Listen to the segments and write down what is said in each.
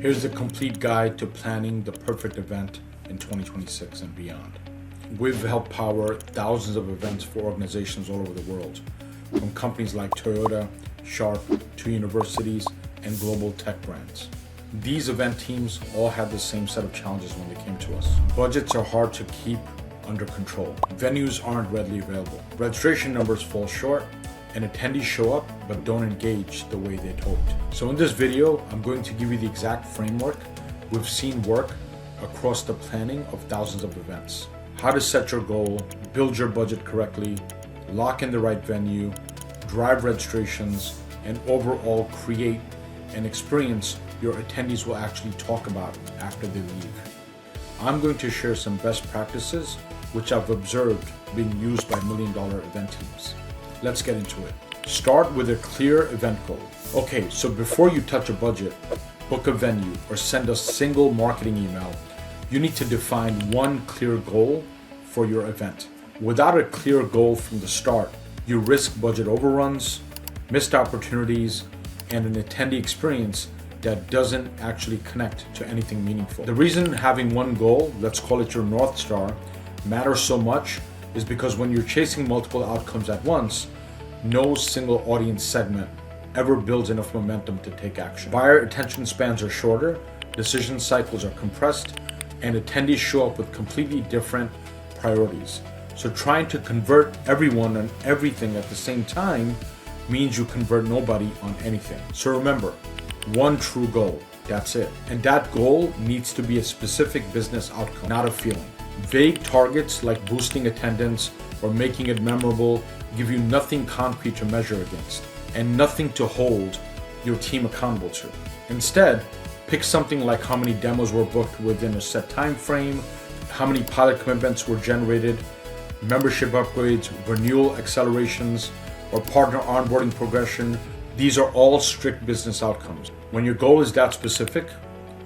Here's the complete guide to planning the perfect event in 2026 and beyond. We've helped power thousands of events for organizations all over the world, from companies like Toyota, Sharp, to universities and global tech brands. These event teams all had the same set of challenges when they came to us. Budgets are hard to keep under control. Venues aren't readily available. Registration numbers fall short, and attendees show up but don't engage the way they'd hoped. So in this video, I'm going to give you the exact framework we've seen work across the planning of thousands of events. How to set your goal, build your budget correctly, lock in the right venue, drive registrations, and overall create an experience your attendees will actually talk about after they leave. I'm going to share some best practices which I've observed being used by million-dollar event teams. Let's get into it. Start with a clear event goal. Okay, so before you touch a budget, book a venue, or send a single marketing email, you need to define one clear goal for your event. Without a clear goal from the start, you risk budget overruns, missed opportunities, and an attendee experience that doesn't actually connect to anything meaningful. The reason having one goal, let's call it your North Star, matters so much is because when you're chasing multiple outcomes at once, no single audience segment ever builds enough momentum to take action. Buyer attention spans are shorter, decision cycles are compressed, and attendees show up with completely different priorities. So trying to convert everyone on everything at the same time means you convert nobody on anything. So remember, one true goal, that's it. And that goal needs to be a specific business outcome, not a feeling. Vague targets like boosting attendance or making it memorable give you nothing concrete to measure against and nothing to hold your team accountable to. Instead, pick something like how many demos were booked within a set time frame, how many pilot commitments were generated, membership upgrades, renewal accelerations, or partner onboarding progression. These are all strict business outcomes. When your goal is that specific,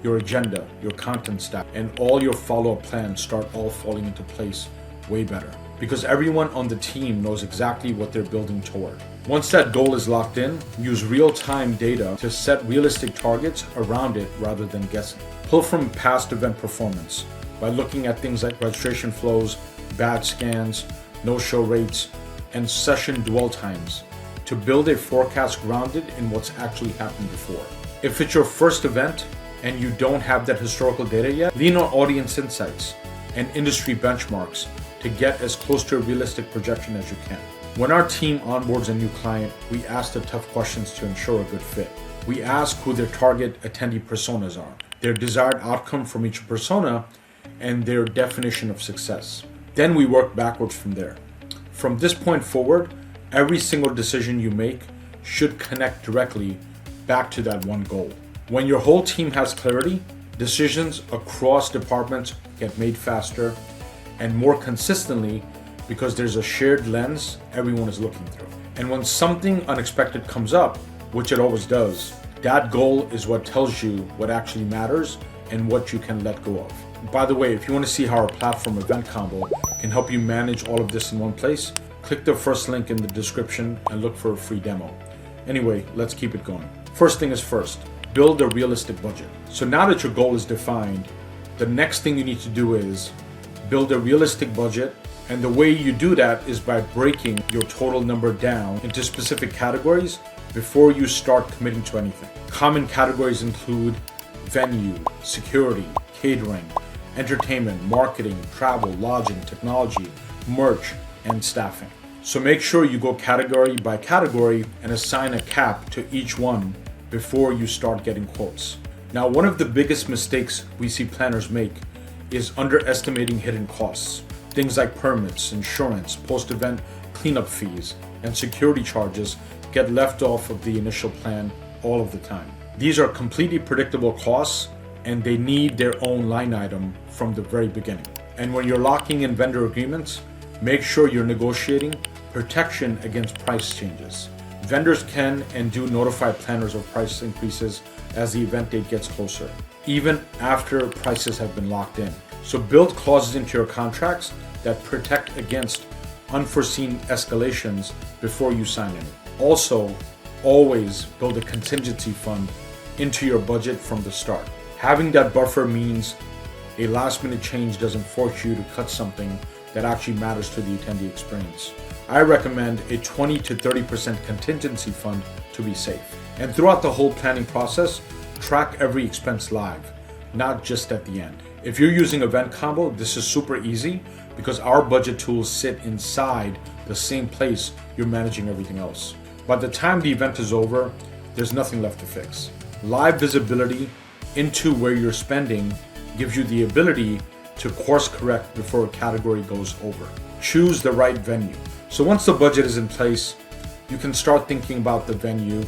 your agenda, your content stack, and all your follow-up plans start all falling into place way better. Because everyone on the team knows exactly what they're building toward. Once that goal is locked in, use real-time data to set realistic targets around it rather than guessing. Pull from past event performance by looking at things like registration flows, badge scans, no-show rates, and session dwell times to build a forecast grounded in what's actually happened before. If it's your first event and you don't have that historical data yet, lean on audience insights and industry benchmarks to get as close to a realistic projection as you can. When our team onboards a new client, we ask the tough questions to ensure a good fit. We ask who their target attendee personas are, their desired outcome from each persona, and their definition of success. Then we work backwards from there. From this point forward, every single decision you make should connect directly back to that one goal. When your whole team has clarity, decisions across departments get made faster and more consistently because there's a shared lens everyone is looking through. And when something unexpected comes up, which it always does, that goal is what tells you what actually matters and what you can let go of. By the way, if you want to see how our platform Eventcombo can help you manage all of this in one place, click the first link in the description and look for a free demo. Anyway, let's keep it going. First thing is first, build a realistic budget. So now that your goal is defined, the next thing you need to do is build a realistic budget. And the way you do that is by breaking your total number down into specific categories before you start committing to anything. Common categories include venue, security, catering, entertainment, marketing, travel, lodging, technology, merch, and staffing. So make sure you go category by category and assign a cap to each one before you start getting quotes. Now, one of the biggest mistakes we see planners make is underestimating hidden costs. Things like permits, insurance, post-event cleanup fees, and security charges get left off of the initial plan all of the time. These are completely predictable costs and they need their own line item from the very beginning. And when you're locking in vendor agreements, make sure you're negotiating protection against price changes. Vendors can and do notify planners of price increases as the event date gets closer, even after prices have been locked in. So build clauses into your contracts that protect against unforeseen escalations before you sign any. Also, always build a contingency fund into your budget from the start. Having that buffer means a last minute change doesn't force you to cut something that actually matters to the attendee experience. I recommend a 20 to 30% contingency fund to be safe. And throughout the whole planning process, track every expense live, not just at the end. If you're using Eventcombo, this is super easy because our budget tools sit inside the same place you're managing everything else. By the time the event is over, there's nothing left to fix. Live visibility into where you're spending gives you the ability to course correct before a category goes over. Choose the right venue. So once the budget is in place, you can start thinking about the venue,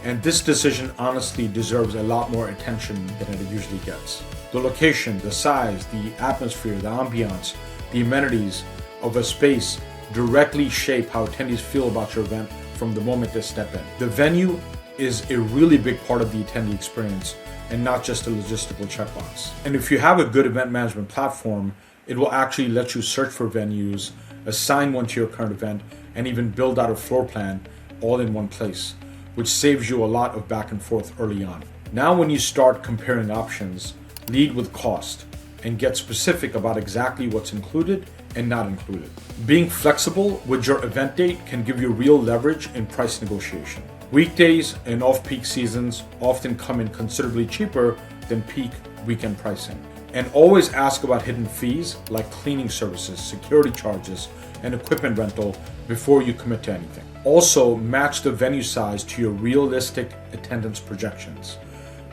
and this decision honestly deserves a lot more attention than it usually gets. The location, the size, the atmosphere, the ambiance, the amenities of a space directly shape how attendees feel about your event from the moment they step in. The venue is a really big part of the attendee experience and not just a logistical checkbox. And if you have a good event management platform, it will actually let you search for venues, assign one to your current event, and even build out a floor plan all in one place, which saves you a lot of back and forth early on. Now when you start comparing options, lead with cost and get specific about exactly what's included and not included. Being flexible with your event date can give you real leverage in price negotiation. Weekdays and off-peak seasons often come in considerably cheaper than peak weekend pricing. And always ask about hidden fees like cleaning services, security charges, and equipment rental before you commit to anything. Also, match the venue size to your realistic attendance projections,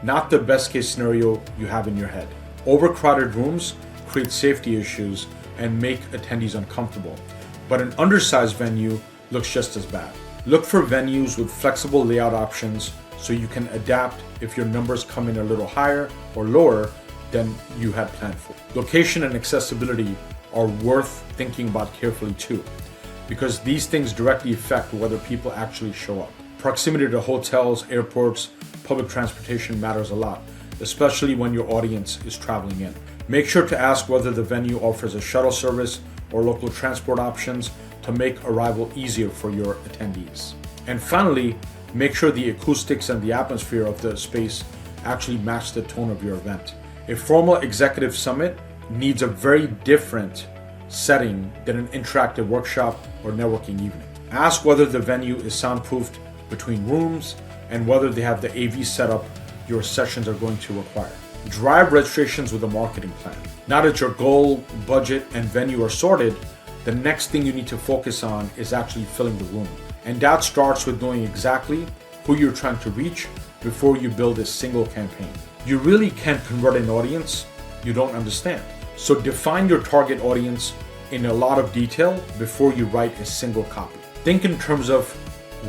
not the best case scenario you have in your head. Overcrowded rooms create safety issues and make attendees uncomfortable, but an undersized venue looks just as bad. Look for venues with flexible layout options so you can adapt if your numbers come in a little higher or lower than you had planned for. Location and accessibility are worth thinking about carefully too, because these things directly affect whether people actually show up. Proximity to hotels, airports, public transportation matters a lot, especially when your audience is traveling in. Make sure to ask whether the venue offers a shuttle service or local transport options to make arrival easier for your attendees. And finally, make sure the acoustics and the atmosphere of the space actually match the tone of your event. A formal executive summit needs a very different setting than an interactive workshop or networking evening. Ask whether the venue is soundproofed between rooms and whether they have the AV setup your sessions are going to require. Drive registrations with a marketing plan. Now that your goal, budget, and venue are sorted, the next thing you need to focus on is actually filling the room. And that starts with knowing exactly who you're trying to reach before you build a single campaign. You really can't convert an audience you don't understand. So define your target audience in a lot of detail before you write a single copy. Think in terms of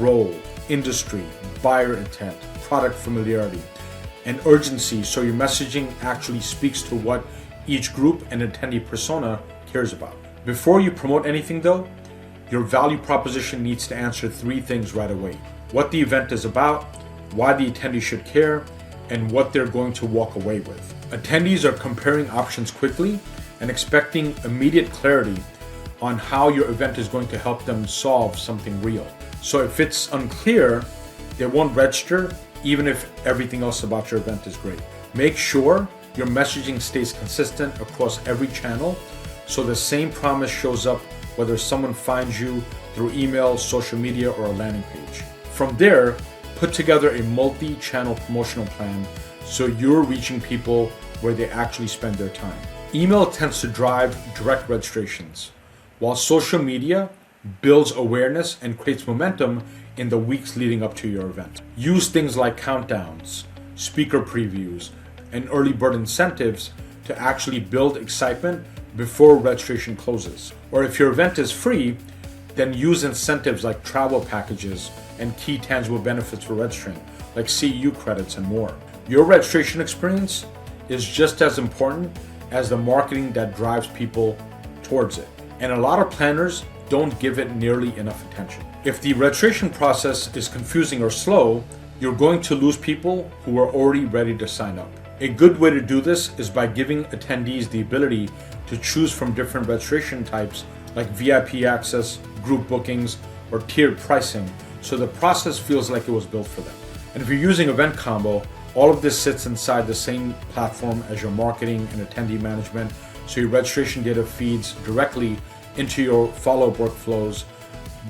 role, industry, buyer intent, product familiarity, and urgency so your messaging actually speaks to what each group and attendee persona cares about. Before you promote anything though, your value proposition needs to answer three things right away: what the event is about, why the attendee should care, and what they're going to walk away with. Attendees are comparing options quickly and expecting immediate clarity on how your event is going to help them solve something real. So if it's unclear, they won't register even if everything else about your event is great. Make sure your messaging stays consistent across every channel so the same promise shows up whether someone finds you through email, social media, or a landing page. From there, put together a multi-channel promotional plan so you're reaching people where they actually spend their time. Email tends to drive direct registrations, while social media builds awareness and creates momentum in the weeks leading up to your event. Use things like countdowns, speaker previews, and early bird incentives to actually build excitement before registration closes. Or if your event is free, then use incentives like travel packages and key tangible benefits for registering, like CEU credits and more. Your registration experience is just as important as the marketing that drives people towards it. And a lot of planners don't give it nearly enough attention. If the registration process is confusing or slow, you're going to lose people who are already ready to sign up. A good way to do this is by giving attendees the ability to choose from different registration types like VIP access, group bookings, or tiered pricing, so the process feels like it was built for them. And if you're using Eventcombo, All of this sits inside the same platform as your marketing and attendee management, so your registration data feeds directly into your follow-up workflows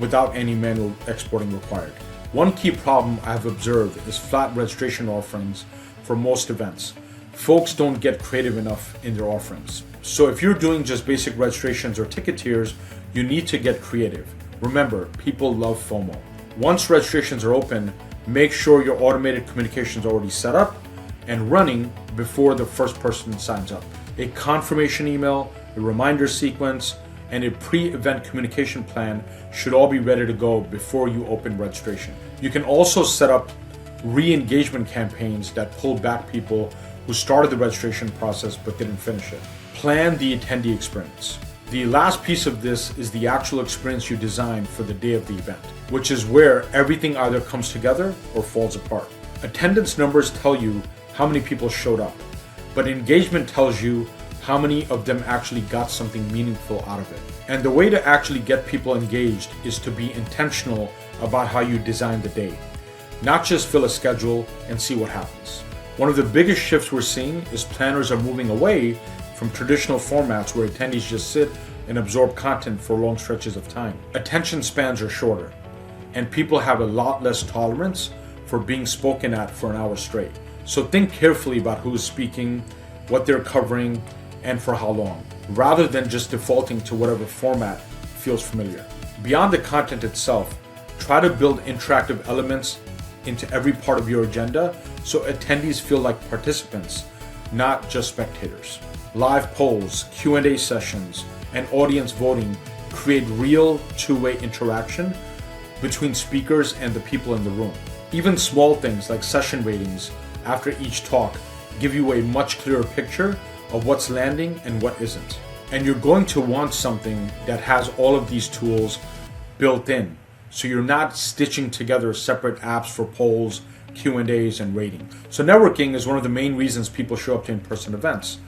without any manual exporting required. One key problem I've observed is flat registration offerings for most events. Folks don't get creative enough in their offerings. So if you're doing just basic registrations or ticket tiers, you need to get creative. Remember, people love FOMO. Once registrations are open, make sure your automated communication is already set up and running before the first person signs up. A confirmation email, a reminder sequence, and a pre-event communication plan should all be ready to go before you open registration. You can also set up re-engagement campaigns that pull back people who started the registration process but didn't finish it. Plan the attendee experience. The last piece of this is the actual experience you design for the day of the event, which is where everything either comes together or falls apart. Attendance numbers tell you how many people showed up, but engagement tells you how many of them actually got something meaningful out of it. And the way to actually get people engaged is to be intentional about how you design the day, not just fill a schedule and see what happens. One of the biggest shifts we're seeing is planners are moving away from traditional formats where attendees just sit and absorb content for long stretches of time. Attention spans are shorter, and people have a lot less tolerance for being spoken at for an hour straight. So think carefully about who is speaking, what they're covering, and for how long, rather than just defaulting to whatever format feels familiar. Beyond the content itself, try to build interactive elements into every part of your agenda so attendees feel like participants, not just spectators. Live polls, Q&A sessions, and audience voting create real two-way interaction between speakers and the people in the room. Even small things like session ratings after each talk give you a much clearer picture of what's landing and what isn't. And you're going to want something that has all of these tools built in, so you're not stitching together separate apps for polls, Q&As, and rating. So networking is one of the main reasons people show up to in-person events,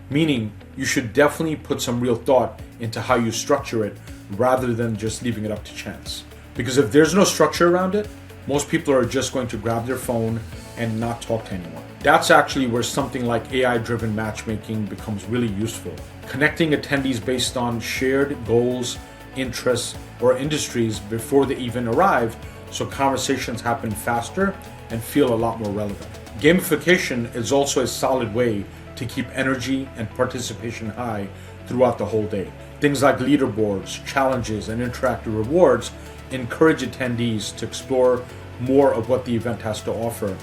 meaning you should definitely put some real thought into how you structure it rather than just leaving it up to chance. Because if there's no structure around it, most people are just going to grab their phone and not talk to anyone. That's actually where something like AI-driven matchmaking becomes really useful. Connecting attendees based on shared goals, interests, or industries before they even arrive, so conversations happen faster and feel a lot more relevant. Gamification is also a solid way to keep energy and participation high throughout the whole day. Things like leaderboards, challenges, and interactive rewards encourage attendees to explore more of what the event has to offer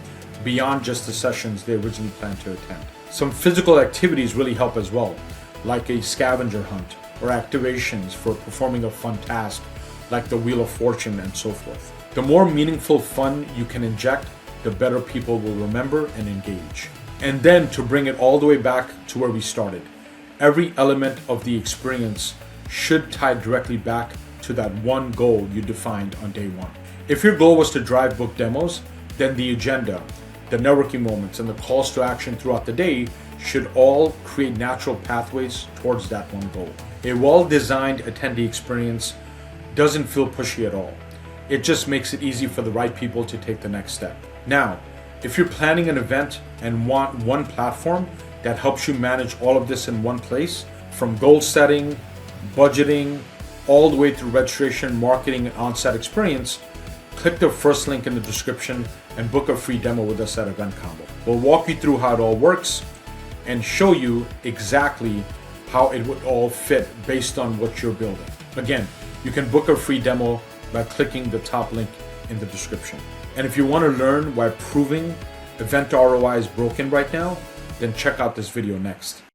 beyond just the sessions they originally planned to attend. Some physical activities really help as well, like a scavenger hunt or activations for performing a fun task like the Wheel of Fortune and so forth. The more meaningful fun you can inject, the better people will remember and engage. And then to bring it all the way back to where we started, every element of the experience should tie directly back to that one goal you defined on day one. If your goal was to drive book demos, then the agenda, the networking moments, and the calls to action throughout the day should all create natural pathways towards that one goal. A well-designed attendee experience doesn't feel pushy at all. It just makes it easy for the right people to take the next step. Now, if you're planning an event and want one platform that helps you manage all of this in one place, from goal setting, budgeting, all the way through registration, marketing, and on-site experience, click the first link in the description and book a free demo with us at Eventcombo. We'll walk you through how it all works and show you exactly how it would all fit based on what you're building. Again, you can book a free demo by clicking the top link in the description. And if you want to learn why proving event ROI is broken right now, then check out this video next.